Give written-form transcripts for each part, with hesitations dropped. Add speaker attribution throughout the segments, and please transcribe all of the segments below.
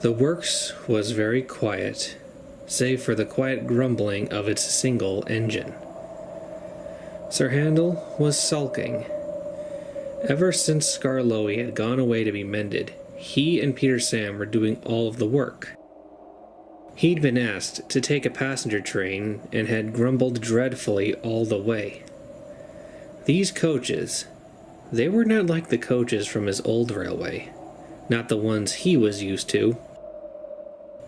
Speaker 1: The works was very quiet, save for the quiet grumbling of its single engine. Sir Handel was sulking. Ever since Skarloey had gone away to be mended, he and Peter Sam were doing all of the work. He'd been asked to take a passenger train and had grumbled dreadfully all the way. These coaches, they were not like the coaches from his old railway, not the ones he was used to.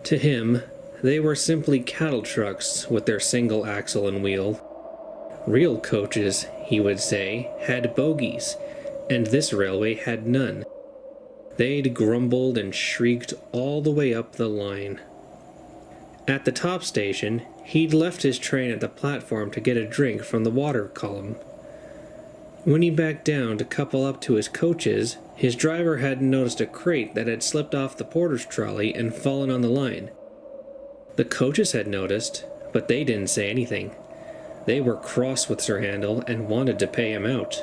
Speaker 1: To him, they were simply cattle trucks with their single axle and wheel. Real coaches, he would say, had bogies, and this railway had none. They'd grumbled and shrieked all the way up the line. At the top station, he'd left his train at the platform to get a drink from the water column. When he backed down to couple up to his coaches, his driver hadn't noticed a crate that had slipped off the porter's trolley and fallen on the line. The coaches had noticed, but they didn't say anything. They were cross with Sir Handel and wanted to pay him out.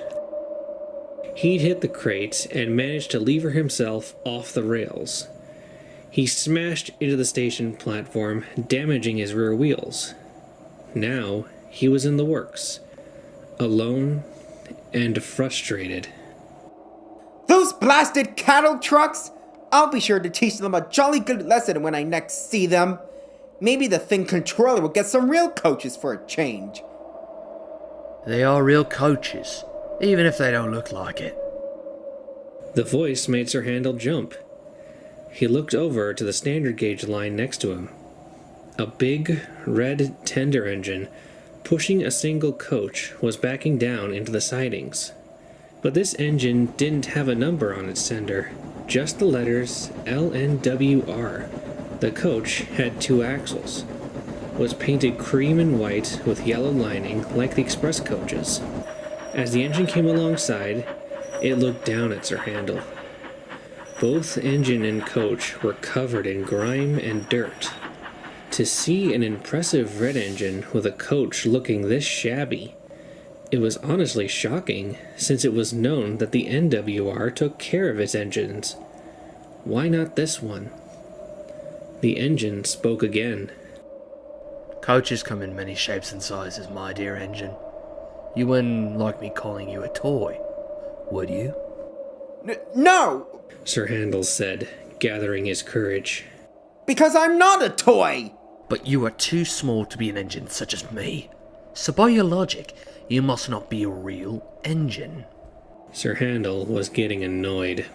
Speaker 1: He'd hit the crate and managed to lever himself off the rails. He smashed into the station platform, damaging his rear wheels. Now he was in the works, alone and frustrated.
Speaker 2: Those blasted cattle trucks! I'll be sure to teach them a jolly good lesson when I next see them. Maybe the thing controller will get some real coaches for a change.
Speaker 3: They are real coaches, even if they don't look like it.
Speaker 1: The voice made Sir Handel jump. He looked over to the standard gauge line next to him. A big, red tender engine, pushing a single coach, was backing down into the sidings. But this engine didn't have a number on its tender, just the letters LNWR. The coach had 2 axles, was painted cream and white with yellow lining like the express coaches. As the engine came alongside, it looked down at Sir Handel. Both engine and coach were covered in grime and dirt. To see an impressive red engine with a coach looking this shabby, it was honestly shocking, since it was known that the NWR took care of its engines. Why not this one? The engine spoke again.
Speaker 3: Coaches come in many shapes and sizes, my dear engine. You wouldn't like me calling you a toy, would you?
Speaker 2: No!
Speaker 1: Sir Handel said, gathering his courage.
Speaker 2: Because I'm not a toy!
Speaker 3: But you are too small to be an engine such as me. So by your logic, you must not be a real engine.
Speaker 1: Sir Handel was getting annoyed.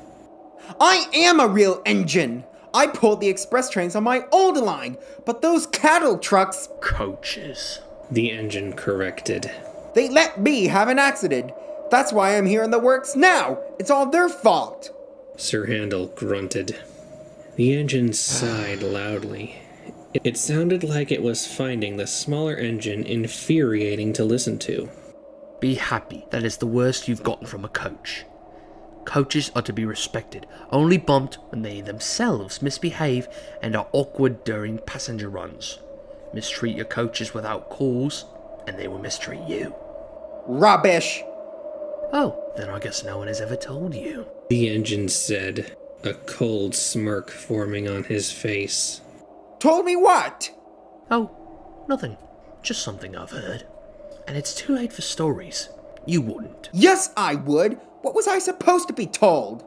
Speaker 2: I am a real engine! I pulled the express trains on my old line, but those cattle trucks...
Speaker 3: Coaches.
Speaker 1: The engine corrected.
Speaker 2: They let me have an accident. That's why I'm here in the works now. It's all their fault.
Speaker 1: Sir Handel grunted. The engine sighed loudly. It sounded like it was finding the smaller engine infuriating to listen to.
Speaker 3: Be happy that is the worst you've gotten from a coach. Coaches are to be respected, only bumped when they themselves misbehave and are awkward during passenger runs. Mistreat your coaches without cause, and they will mistreat you.
Speaker 2: Rubbish!
Speaker 3: Oh, then I guess no one has ever told you.
Speaker 1: The engine said, a cold smirk forming on his face.
Speaker 2: Told me what?
Speaker 3: Oh, nothing. Just something I've heard. And it's too late for stories. You wouldn't.
Speaker 2: Yes, I would. What was I supposed to be told?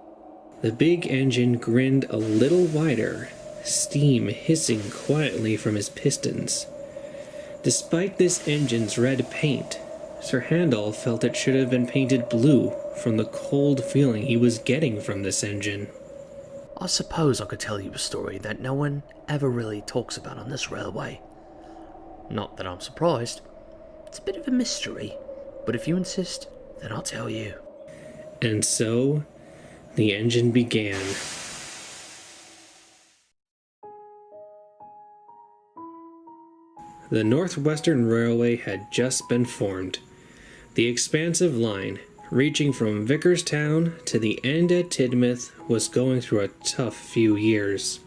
Speaker 1: The big engine grinned a little wider, steam hissing quietly from his pistons. Despite this engine's red paint, Sir Handel felt it should have been painted blue from the cold feeling he was getting from this engine.
Speaker 3: I suppose I could tell you a story that no one ever really talks about on this railway. Not that I'm surprised. It's a bit of a mystery, but if you insist, then I'll tell you.
Speaker 1: And so, the engine began. The Northwestern Railway had just been formed. The expansive line, reaching from Vickerstown to the end at Tidmouth, was going through a tough few years.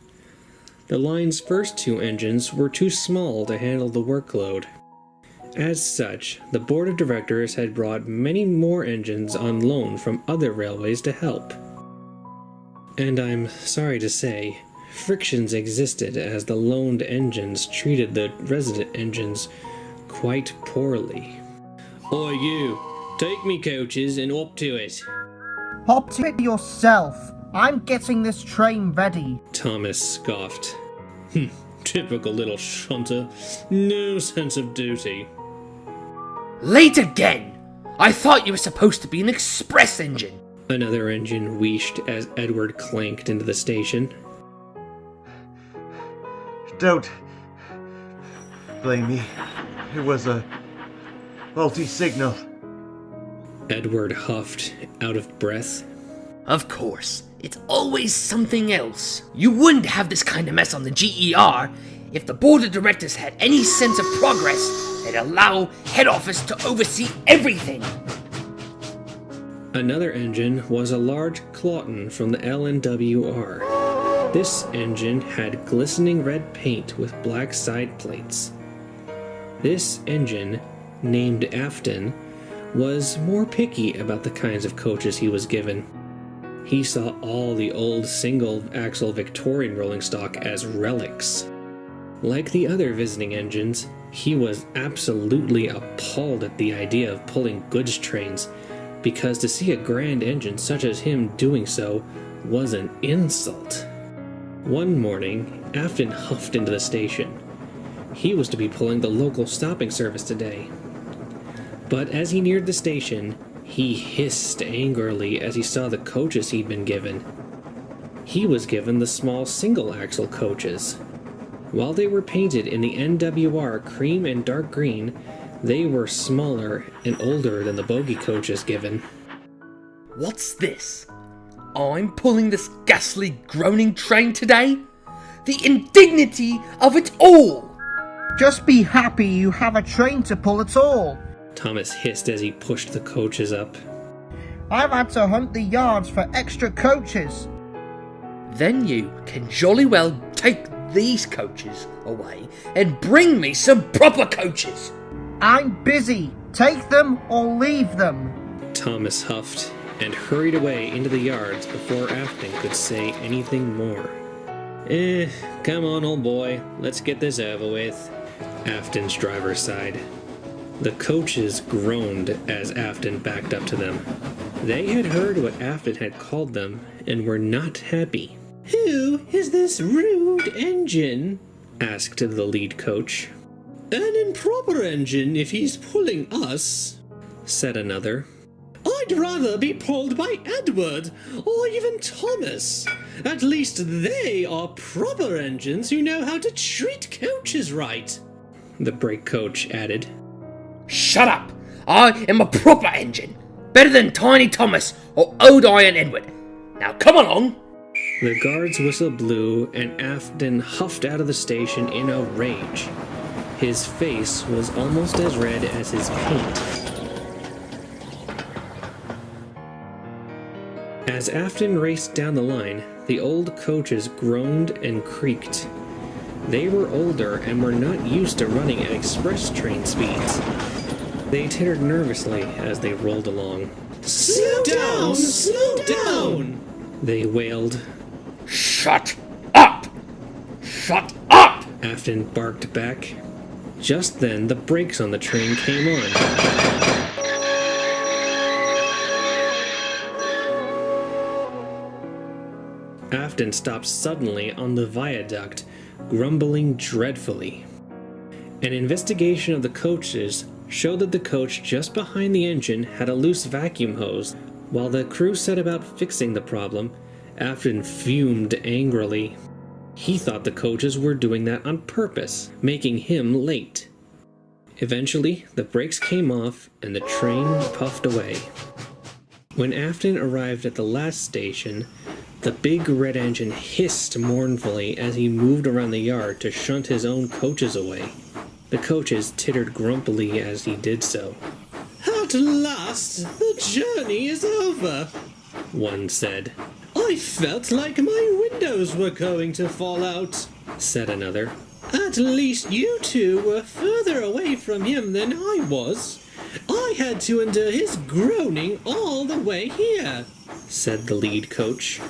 Speaker 1: The line's first 2 engines were too small to handle the workload. As such, the board of directors had brought many more engines on loan from other railways to help. And I'm sorry to say, frictions existed as the loaned engines treated the resident engines quite poorly. Oi you, take me coaches and up to it.
Speaker 4: Hop to it yourself. I'm getting this train ready.
Speaker 1: Thomas scoffed. Typical little shunter. No sense of duty.
Speaker 3: Late again! I thought you were supposed to be an express engine.
Speaker 1: Another engine wheeshed as Edward clanked into the station.
Speaker 5: Don't blame me. It was a faulty signal.
Speaker 1: Edward huffed, out of breath.
Speaker 3: Of course, it's always something else. You wouldn't have this kind of mess on the GER if the board of directors had any sense of progress. They'd allow head office to oversee everything.
Speaker 1: Another engine was a large Clawton from the LNWR. This engine had glistening red paint with black side plates. This engine, named Afton, was more picky about the kinds of coaches he was given. He saw all the old single-axle Victorian rolling stock as relics. Like the other visiting engines, he was absolutely appalled at the idea of pulling goods trains, because to see a grand engine such as him doing so was an insult. One morning, Afton huffed into the station. He was to be pulling the local stopping service today. But as he neared the station, he hissed angrily as he saw the coaches he'd been given. He was given the small single-axle coaches. While they were painted in the NWR cream and dark green, they were smaller and older than the bogie coaches given.
Speaker 3: What's this? I'm pulling this ghastly groaning train today? The indignity of it all!
Speaker 4: Just be happy you have a train to pull at all.
Speaker 1: Thomas hissed as he pushed the coaches up.
Speaker 4: I've had to hunt the yards for extra coaches.
Speaker 3: Then you can jolly well take these coaches away and bring me some proper coaches.
Speaker 4: I'm busy. Take them or leave them.
Speaker 1: Thomas huffed and hurried away into the yards before Afton could say anything more. Come on, old boy. Let's get this over with. Afton's driver sighed. The coaches groaned as Afton backed up to them. They had heard what Afton had called them and were not happy. Who is this rude engine? Asked the lead coach. An improper engine if he's pulling us, said another. I'd rather be pulled by Edward or even Thomas. At least they are proper engines who know how to treat coaches right, the brake coach added.
Speaker 3: Shut up! I am a proper engine. Better than Tiny Thomas or Old Iron Edward. Now come along!
Speaker 1: The guard's whistle blew and Afton huffed out of the station in a rage. His face was almost as red as his paint. As Afton raced down the line, the old coaches groaned and creaked. They were older and were not used to running at express train speeds. They tittered nervously as they rolled along. Slow down! Slow down! They wailed.
Speaker 3: Shut up! Shut up!
Speaker 1: Afton barked back. Just then, the brakes on the train came on. Afton stopped suddenly on the viaduct, grumbling dreadfully. An investigation of the coaches showed that the coach just behind the engine had a loose vacuum hose. While the crew set about fixing the problem, Afton fumed angrily. He thought the coaches were doing that on purpose, making him late. Eventually, the brakes came off and the train puffed away. When Afton arrived at the last station, the big red engine hissed mournfully as he moved around the yard to shunt his own coaches away. The coaches tittered grumpily as he did so. At last, the journey is over, one said. I felt like my windows were going to fall out, said another. At least you two were further away from him than I was. I had to endure his groaning all the way here, said the lead coach.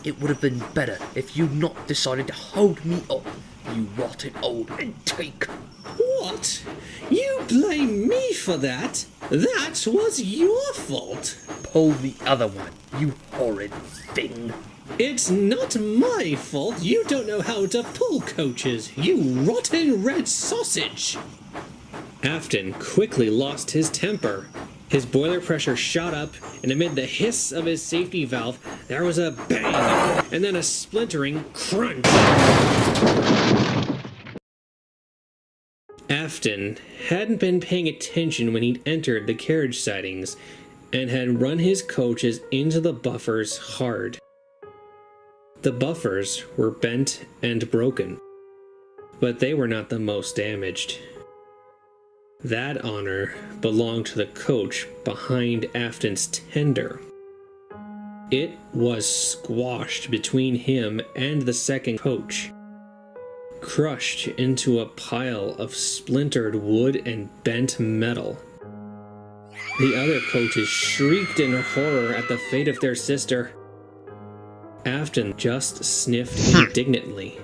Speaker 3: It would have been better if you'd not decided to hold me up, you rotten old antique.
Speaker 1: What? You blame me for that? That was your fault.
Speaker 3: Pull the other one, you horrid thing.
Speaker 1: It's not my fault you don't know how to pull coaches, you rotten red sausage. Afton quickly lost his temper. His boiler pressure shot up, and amid the hiss of his safety valve, there was a bang, and then a splintering crunch. Afton hadn't been paying attention when he'd entered the carriage sidings, and had run his coaches into the buffers hard. The buffers were bent and broken, but they were not the most damaged. That honor belonged to the coach behind Afton's tender. It was squashed between him and the second coach, crushed into a pile of splintered wood and bent metal. The other coaches shrieked in horror at the fate of their sister. Afton just sniffed indignantly.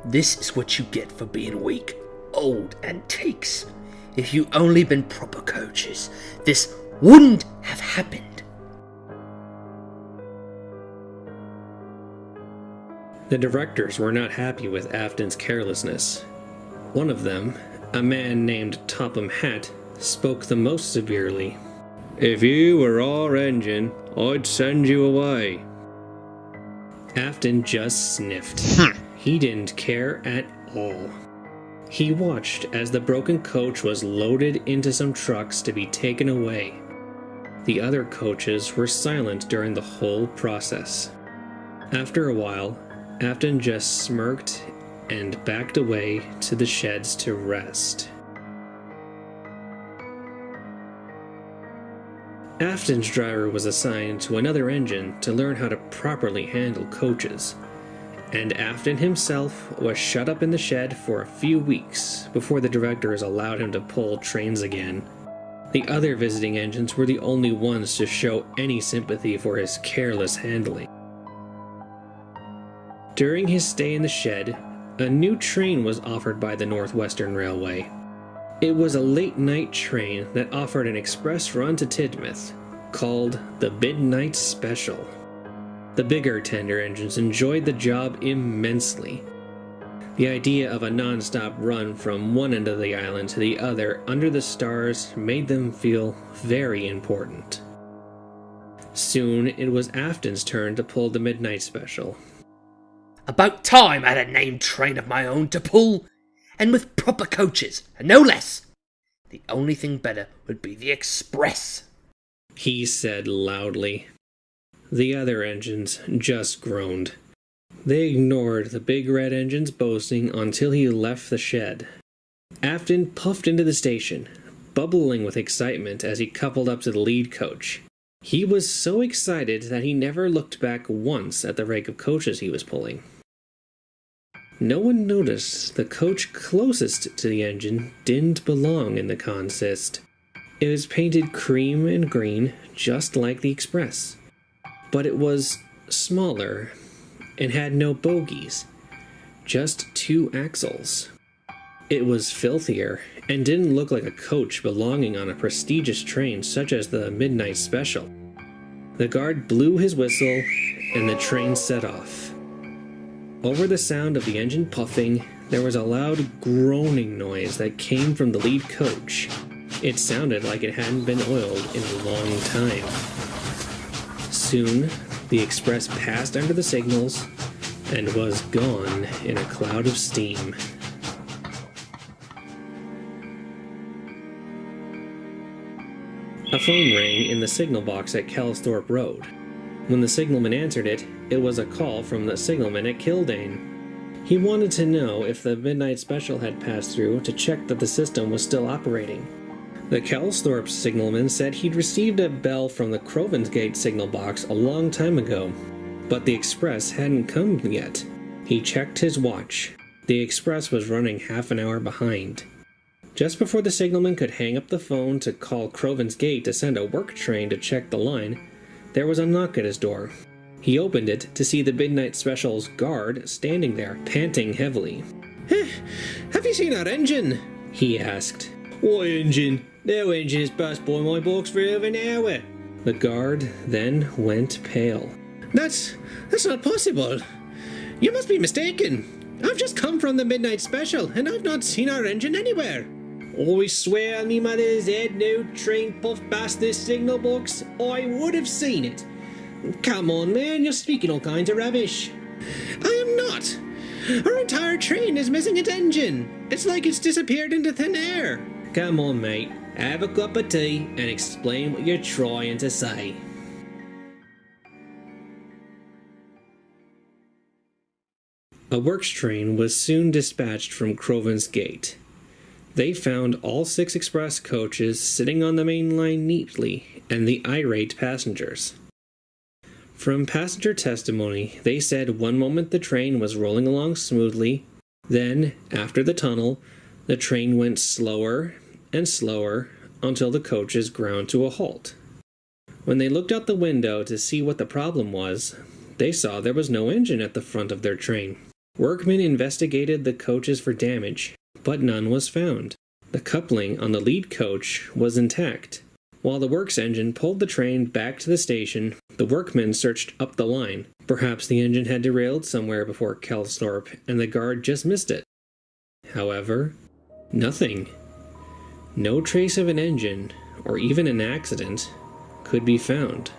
Speaker 3: This is what you get for being weak, old antiques. If you only been proper coaches, this wouldn't have happened.
Speaker 1: The directors were not happy with Afton's carelessness. One of them, a man named Topham Hatt, spoke the most severely. If you were our engine, I'd send you away. Afton just sniffed. He didn't care at all. He watched as the broken coach was loaded into some trucks to be taken away. The other coaches were silent during the whole process. After a while, Afton just smirked and backed away to the sheds to rest. Afton's driver was assigned to another engine to learn how to properly handle coaches, and Afton himself was shut up in the shed for a few weeks before the directors allowed him to pull trains again. The other visiting engines were the only ones to show any sympathy for his careless handling. During his stay in the shed, a new train was offered by the Northwestern Railway. It was a late-night train that offered an express run to Tidmouth, called the Midnight Special. The bigger tender engines enjoyed the job immensely. The idea of a non-stop run from one end of the island to the other under the stars made them feel very important. Soon it was Afton's turn to pull the Midnight Special.
Speaker 3: About time I had a named train of my own to pull, and with proper coaches, and no less. The only thing better would be the express,
Speaker 1: he said loudly. The other engines just groaned. They ignored the big red engine's boasting until he left the shed. Afton puffed into the station, bubbling with excitement as he coupled up to the lead coach. He was so excited that he never looked back once at the rake of coaches he was pulling. No one noticed the coach closest to the engine didn't belong in the consist. It was painted cream and green, just like the Express. But it was smaller and had no bogies, just 2 axles. It was filthier and didn't look like a coach belonging on a prestigious train such as the Midnight Special. The guard blew his whistle and the train set off. Over the sound of the engine puffing, there was a loud groaning noise that came from the lead coach. It sounded like it hadn't been oiled in a long time. Soon, the express passed under the signals and was gone in a cloud of steam. A phone rang in the signal box at Kelsthorpe Road. When the signalman answered it, it was a call from the signalman at Kildane. He wanted to know if the Midnight Special had passed through to check that the system was still operating. The Kelsthorpe signalman said he'd received a bell from the Crovansgate signal box a long time ago, but the express hadn't come yet. He checked his watch. The express was running half an hour behind. Just before the signalman could hang up the phone to call Crovansgate to send a work train to check the line, there was a knock at his door. He opened it to see the Midnight Special's guard standing there, panting heavily. Have you seen our engine? He asked. What engine? No engine has passed by my box for over an hour. The guard then went pale. That's not possible. You must be mistaken. I've just come from the Midnight Special, and I've not seen our engine anywhere. I swear on me mother's head, no train puffed past this signal box, I would have seen it. Come on, man, you're speaking all kinds of rubbish. I am not. Our entire train is missing its engine. It's like it's disappeared into thin air. Come on, mate. Have a cup of tea and explain what you're trying to say. A works train was soon dispatched from Croven's Gate. They found all 6 express coaches sitting on the main line neatly, and the irate passengers. From passenger testimony, they said one moment the train was rolling along smoothly, then, after the tunnel, the train went slower and slower until the coaches ground to a halt. When they looked out the window to see what the problem was, they saw there was no engine at the front of their train. Workmen investigated the coaches for damage, but none was found. The coupling on the lead coach was intact. While the works engine pulled the train back to the station, the workmen searched up the line. Perhaps the engine had derailed somewhere before Kelsthorpe, and the guard just missed it. However, nothing. No trace of an engine, or even an accident, could be found.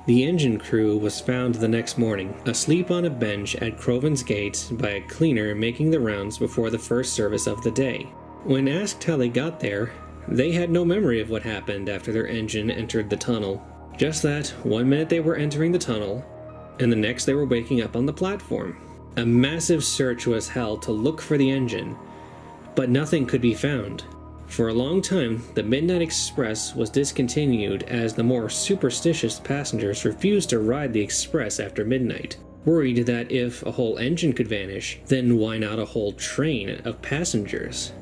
Speaker 1: The engine crew was found the next morning, asleep on a bench at Croven's Gate by a cleaner making the rounds before the first service of the day. When asked how they got there, they had no memory of what happened after their engine entered the tunnel. Just that, one minute they were entering the tunnel, and the next they were waking up on the platform. A massive search was held to look for the engine, but nothing could be found. For a long time, the Midnight Express was discontinued as the more superstitious passengers refused to ride the express after midnight, worried that if a whole engine could vanish, then why not a whole train of passengers?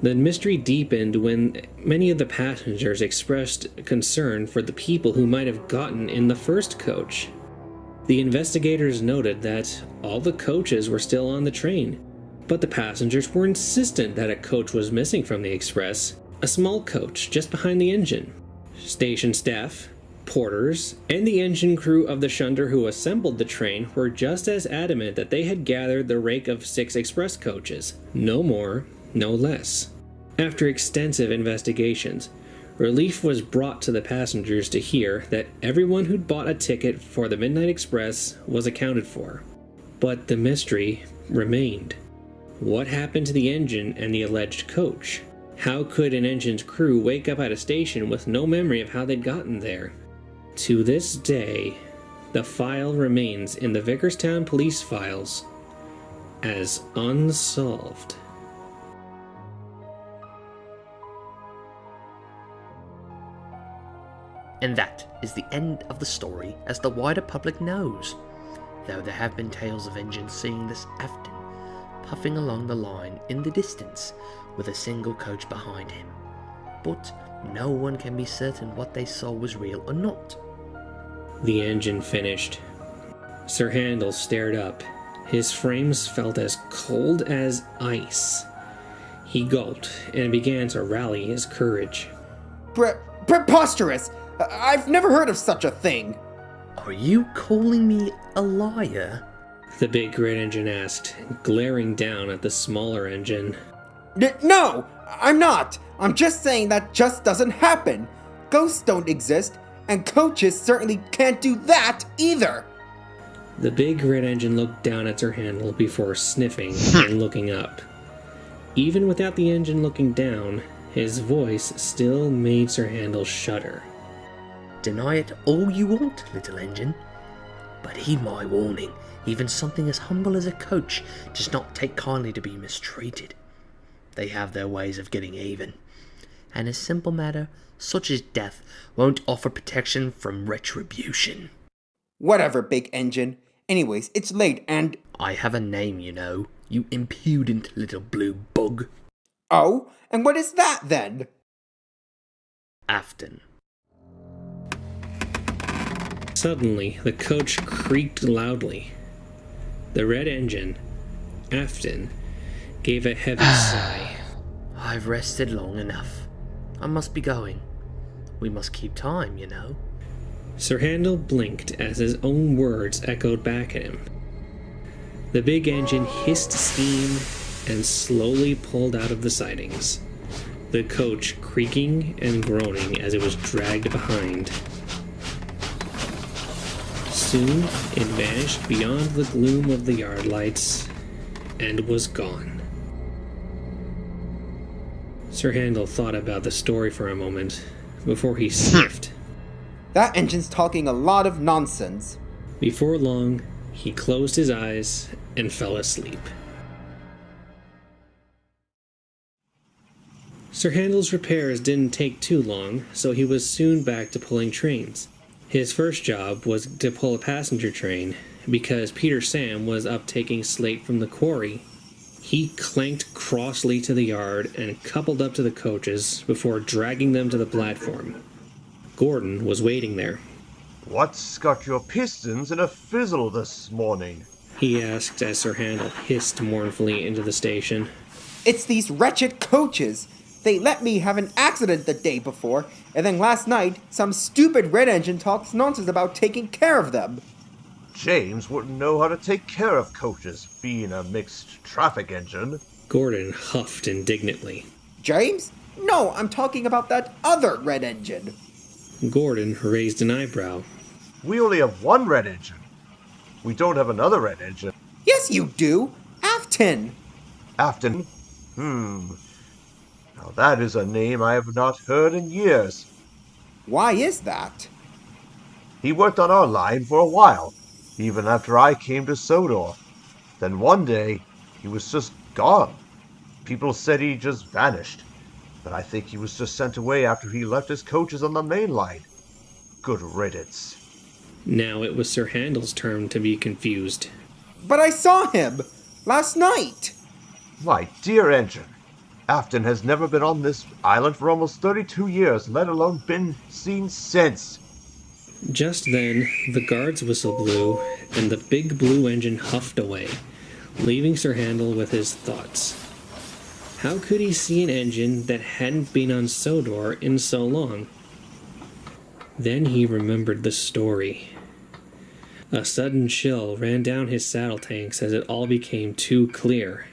Speaker 1: The mystery deepened when many of the passengers expressed concern for the people who might have gotten in the first coach. The investigators noted that all the coaches were still on the train, but the passengers were insistent that a coach was missing from the express, a small coach just behind the engine. Station staff, porters, and the engine crew of the shunder who assembled the train were just as adamant that they had gathered the rake of 6 express coaches, no more, no less. After extensive investigations, relief was brought to the passengers to hear that everyone who'd bought a ticket for the Midnight Express was accounted for. But the mystery remained. What happened to the engine and the alleged coach? How could an engine's crew wake up at a station with no memory of how they'd gotten there? To this day, the file remains in the Vickerstown police files as unsolved.
Speaker 3: And that is the end of the story as the wider public knows, though there have been tales of engines seeing this often, puffing along the line in the distance with a single coach behind him. But no one can be certain what they saw was real or not.
Speaker 1: The engine finished. Sir Handel stared up. His frames felt as cold as ice. He gulped and began to rally his courage.
Speaker 2: Preposterous! I've never heard of such a thing!
Speaker 3: Are you calling me a liar?
Speaker 1: The big red engine asked, glaring down at the smaller engine.
Speaker 2: No! I'm not! I'm just saying that just doesn't happen! Ghosts don't exist, and coaches certainly can't do that either!
Speaker 1: The big red engine looked down at Sir Handel before sniffing and looking up. Even without the engine looking down, his voice still made Sir Handel shudder.
Speaker 3: Deny it all you want, little engine. But heed my warning, even something as humble as a coach does not take kindly to be mistreated. They have their ways of getting even, and a simple matter such as death won't offer protection from retribution.
Speaker 2: Whatever, big engine. Anyways, it's late and...
Speaker 3: I have a name, you know, you impudent little blue bug.
Speaker 2: Oh? And what is that, then?
Speaker 3: Afton.
Speaker 1: Suddenly, the coach creaked loudly. The red engine, Afton, gave a heavy sigh.
Speaker 3: I've rested long enough. I must be going. We must keep time, you know.
Speaker 1: Sir Handel blinked as his own words echoed back at him. The big engine hissed steam and slowly pulled out of the sidings, the coach creaking and groaning as it was dragged behind. Soon it vanished beyond the gloom of the yard lights and was gone. Sir Handel thought about the story for a moment before he sniffed.
Speaker 2: That engine's talking a lot of nonsense.
Speaker 1: Before long, he closed his eyes and fell asleep. Sir Handel's repairs didn't take too long, so he was soon back to pulling trains. His first job was to pull a passenger train, because Peter Sam was up taking slate from the quarry. He clanked crossly to the yard and coupled up to the coaches before dragging them to the platform. Gordon was waiting there.
Speaker 5: What's got your pistons in a fizzle this morning?
Speaker 1: He asked as Sir Handel hissed mournfully into the station.
Speaker 2: It's these wretched coaches. They let me have an accident the day before, and then last night, some stupid red engine talks nonsense about taking care of them.
Speaker 5: James wouldn't know how to take care of coaches, being a mixed traffic engine.
Speaker 1: Gordon huffed indignantly.
Speaker 2: James? No, I'm talking about that other red engine.
Speaker 1: Gordon raised an eyebrow.
Speaker 5: We only have one red engine. We don't have another red engine.
Speaker 2: Yes, you do. Afton.
Speaker 5: Afton? Now that is a name I have not heard in years.
Speaker 2: Why is that?
Speaker 5: He worked on our line for a while, even after I came to Sodor. Then one day, he was just gone. People said he just vanished, but I think he was just sent away after he left his coaches on the main line. Good riddance.
Speaker 1: Now it was Sir Handel's turn to be confused.
Speaker 2: But I saw him last night.
Speaker 5: My dear engine, Afton has never been on this island for almost 32 years, let alone been seen since.
Speaker 1: Just then, the guard's whistle blew, and the big blue engine huffed away, leaving Sir Handel with his thoughts. How could he see an engine that hadn't been on Sodor in so long? Then he remembered the story. A sudden chill ran down his saddle tanks as it all became too clear.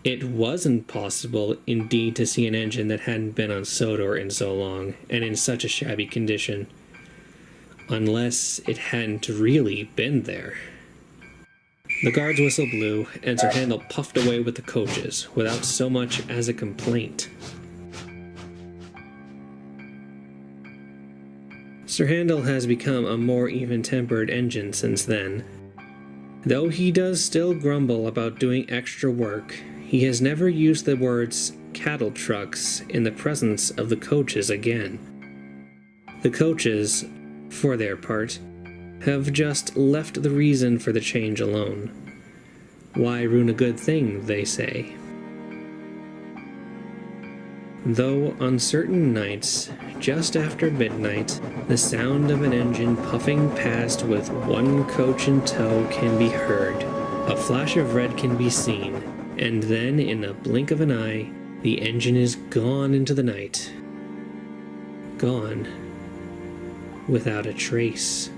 Speaker 1: It wasn't possible, indeed, to see an engine that hadn't been on Sodor in so long, and in such a shabby condition. Unless it hadn't really been there. The guard's whistle blew, and Sir Handel puffed away with the coaches, without so much as a complaint. Sir Handel has become a more even-tempered engine since then. Though he does still grumble about doing extra work, he has never used the words cattle trucks in the presence of the coaches again. The coaches, for their part, have just left the reason for the change alone. Why ruin a good thing, they say. Though on certain nights, just after midnight, the sound of an engine puffing past with one coach in tow can be heard. A flash of red can be seen, and then in a blink of an eye, the engine is gone into the night. Gone without a trace.